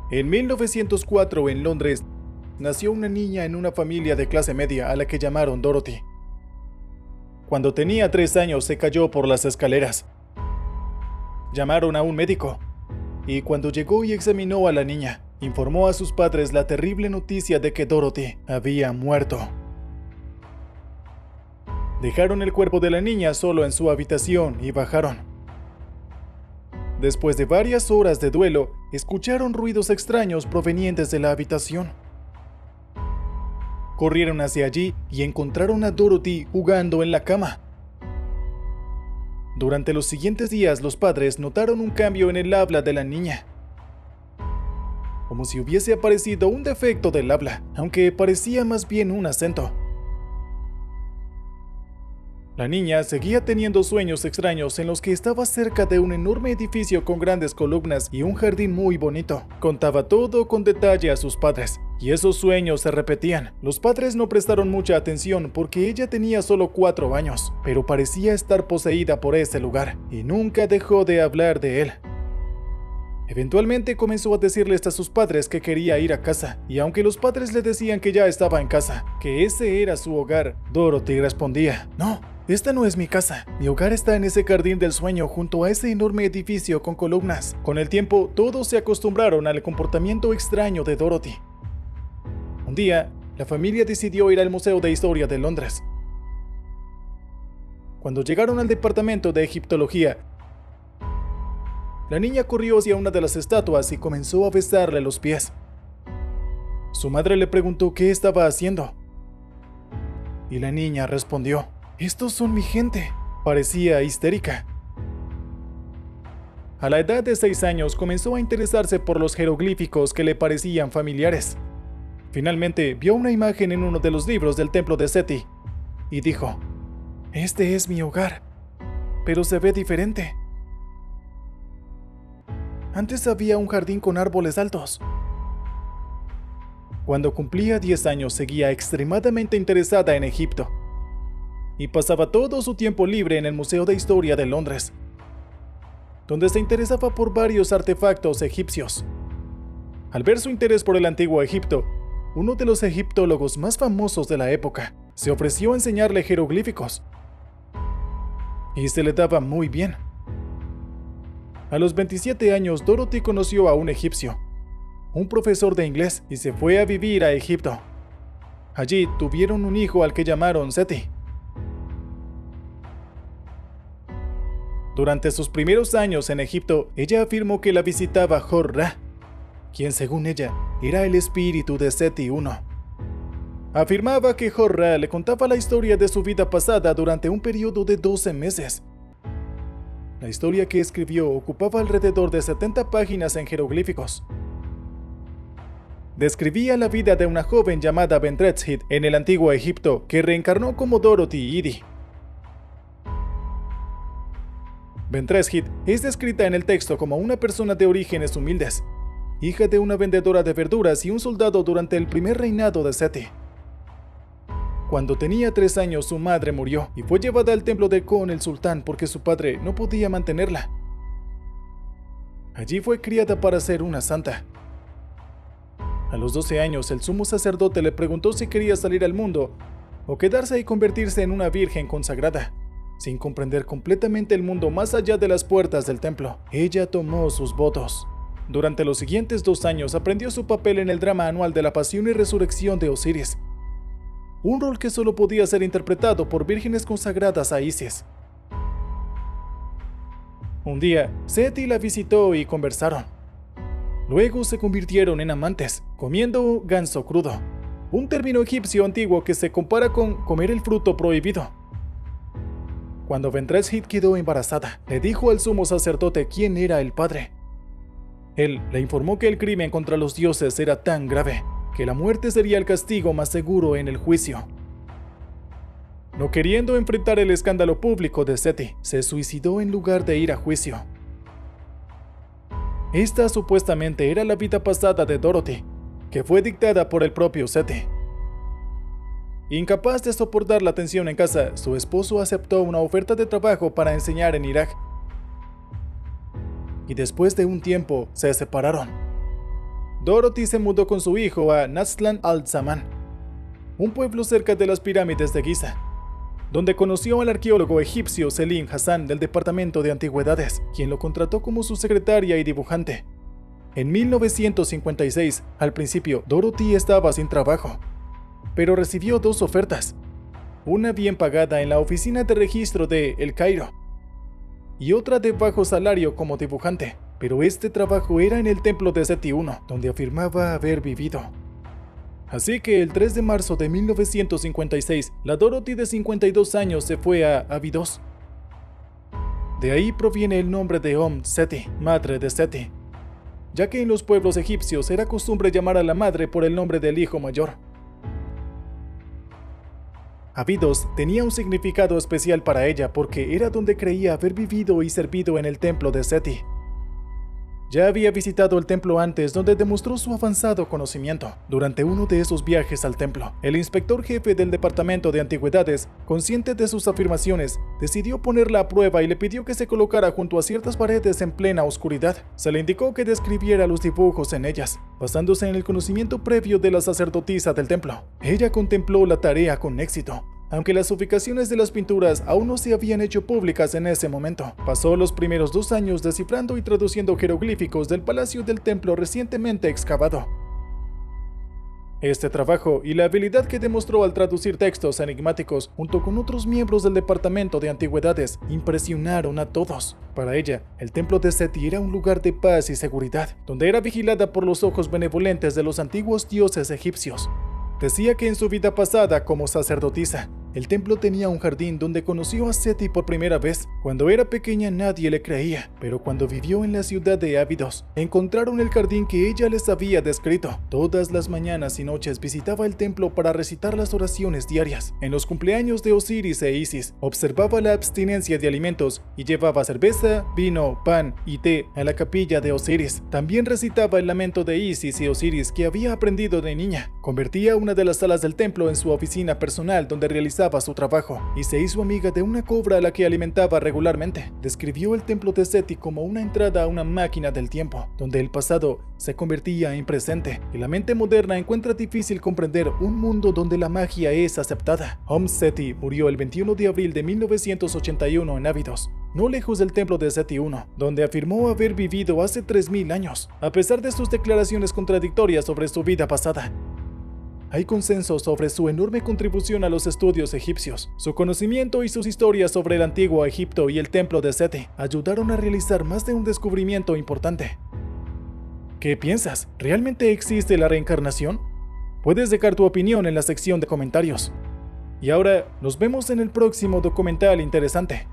En 1904, en Londres, nació una niña en una familia de clase media a la que llamaron Dorothy. Cuando tenía 3 años se cayó por las escaleras. Llamaron a un médico, y cuando llegó y examinó a la niña, informó a sus padres la terrible noticia de que Dorothy había muerto. Dejaron el cuerpo de la niña solo en su habitación y bajaron. Después de varias horas de duelo, escucharon ruidos extraños provenientes de la habitación. Corrieron hacia allí y encontraron a Dorothy jugando en la cama. Durante los siguientes días, los padres notaron un cambio en el habla de la niña, como si hubiese aparecido un defecto del habla, aunque parecía más bien un acento. La niña seguía teniendo sueños extraños en los que estaba cerca de un enorme edificio con grandes columnas y un jardín muy bonito. Contaba todo con detalle a sus padres, y esos sueños se repetían. Los padres no prestaron mucha atención porque ella tenía solo 4 años, pero parecía estar poseída por ese lugar, y nunca dejó de hablar de él. Eventualmente comenzó a decirles a sus padres que quería ir a casa, y aunque los padres le decían que ya estaba en casa, que ese era su hogar, Dorothy respondía: "No, esta no es mi casa. Mi hogar está en ese jardín del sueño junto a ese enorme edificio con columnas". Con el tiempo, todos se acostumbraron al comportamiento extraño de Dorothy. Un día, la familia decidió ir al Museo de Historia de Londres. Cuando llegaron al departamento de egiptología, la niña corrió hacia una de las estatuas y comenzó a besarle los pies. Su madre le preguntó qué estaba haciendo, y la niña respondió: "Estos son mi gente". Parecía histérica. A la edad de 6 años comenzó a interesarse por los jeroglíficos que le parecían familiares. Finalmente vio una imagen en uno de los libros del templo de Seti y dijo: "Este es mi hogar, pero se ve diferente. Antes había un jardín con árboles altos". Cuando cumplía 10 años seguía extremadamente interesada en Egipto y pasaba todo su tiempo libre en el Museo de Historia de Londres, donde se interesaba por varios artefactos egipcios. Al ver su interés por el antiguo Egipto, uno de los egiptólogos más famosos de la época se ofreció a enseñarle jeroglíficos, y se le daba muy bien. A los 27 años, Dorothy conoció a un egipcio, un profesor de inglés, y se fue a vivir a Egipto. Allí tuvieron un hijo al que llamaron Seti. Durante sus primeros años en Egipto, ella afirmó que la visitaba Hor-Ra, quien según ella era el espíritu de Seti I. Afirmaba que Hor-Ra le contaba la historia de su vida pasada durante un periodo de 12 meses. La historia que escribió ocupaba alrededor de 70 páginas en jeroglíficos. Describía la vida de una joven llamada Bentreshit en el antiguo Egipto que reencarnó como Dorothy Idi. Bentreshit es descrita en el texto como una persona de orígenes humildes, hija de una vendedora de verduras y un soldado durante el primer reinado de Seti. Cuando tenía 3 años, su madre murió y fue llevada al templo de Kon el sultán porque su padre no podía mantenerla. Allí fue criada para ser una santa. A los 12 años, el sumo sacerdote le preguntó si quería salir al mundo o quedarse y convertirse en una virgen consagrada. Sin comprender completamente el mundo más allá de las puertas del templo, ella tomó sus votos. Durante los siguientes 2 años aprendió su papel en el drama anual de la Pasión y Resurrección de Osiris, un rol que solo podía ser interpretado por vírgenes consagradas a Isis. Un día, Seti la visitó y conversaron. Luego se convirtieron en amantes, comiendo ganso crudo, un término egipcio antiguo que se compara con comer el fruto prohibido. Cuando Bentreshit quedó embarazada, le dijo al sumo sacerdote quién era el padre. Él le informó que el crimen contra los dioses era tan grave que la muerte sería el castigo más seguro en el juicio. No queriendo enfrentar el escándalo público de Seti, se suicidó en lugar de ir a juicio. Esta supuestamente era la vida pasada de Dorothy, que fue dictada por el propio Seti. Incapaz de soportar la tensión en casa, su esposo aceptó una oferta de trabajo para enseñar en Irak. Y después de un tiempo, se separaron. Dorothy se mudó con su hijo a Nazlan al-Zaman, un pueblo cerca de las pirámides de Giza, donde conoció al arqueólogo egipcio Selim Hassan del Departamento de Antigüedades, quien lo contrató como su secretaria y dibujante. En 1956, al principio, Dorothy estaba sin trabajo, pero recibió 2 ofertas, una bien pagada en la oficina de registro de El Cairo y otra de bajo salario como dibujante, pero este trabajo era en el templo de Seti I, donde afirmaba haber vivido. Así que el 3 de marzo de 1956, la Dorothy de 52 años se fue a Abidos. De ahí proviene el nombre de Seti, madre de Seti, ya que en los pueblos egipcios era costumbre llamar a la madre por el nombre del hijo mayor. Abidos tenía un significado especial para ella porque era donde creía haber vivido y servido en el templo de Seti. Ya había visitado el templo antes, donde demostró su avanzado conocimiento. Durante uno de esos viajes al templo, el inspector jefe del Departamento de Antigüedades, consciente de sus afirmaciones, decidió ponerla a prueba y le pidió que se colocara junto a ciertas paredes en plena oscuridad. Se le indicó que describiera los dibujos en ellas, basándose en el conocimiento previo de la sacerdotisa del templo. Ella contempló la tarea con éxito, aunque las ubicaciones de las pinturas aún no se habían hecho públicas en ese momento. Pasó los primeros 2 años descifrando y traduciendo jeroglíficos del palacio del templo recientemente excavado. Este trabajo y la habilidad que demostró al traducir textos enigmáticos junto con otros miembros del Departamento de Antigüedades impresionaron a todos. Para ella, el templo de Seti era un lugar de paz y seguridad, donde era vigilada por los ojos benevolentes de los antiguos dioses egipcios. Decía que en su vida pasada como sacerdotisa, el templo tenía un jardín donde conoció a Seti por primera vez. Cuando era pequeña nadie le creía, pero cuando vivió en la ciudad de Abidos, encontraron el jardín que ella les había descrito. Todas las mañanas y noches visitaba el templo para recitar las oraciones diarias. En los cumpleaños de Osiris e Isis, observaba la abstinencia de alimentos y llevaba cerveza, vino, pan y té a la capilla de Osiris. También recitaba el lamento de Isis y Osiris que había aprendido de niña. Convertía una de las salas del templo en su oficina personal donde realizaba su trabajo y se hizo amiga de una cobra a la que alimentaba regularmente. Describió el templo de Seti como una entrada a una máquina del tiempo, donde el pasado se convertía en presente y la mente moderna encuentra difícil comprender un mundo donde la magia es aceptada. Seti murió el 21 de abril de 1981 en Abidos, no lejos del templo de Seti I, donde afirmó haber vivido hace 3000 años, a pesar de sus declaraciones contradictorias sobre su vida pasada. Hay consenso sobre su enorme contribución a los estudios egipcios. Su conocimiento y sus historias sobre el antiguo Egipto y el templo de Seti ayudaron a realizar más de un descubrimiento importante. ¿Qué piensas? ¿Realmente existe la reencarnación? Puedes dejar tu opinión en la sección de comentarios. Y ahora nos vemos en el próximo documental interesante.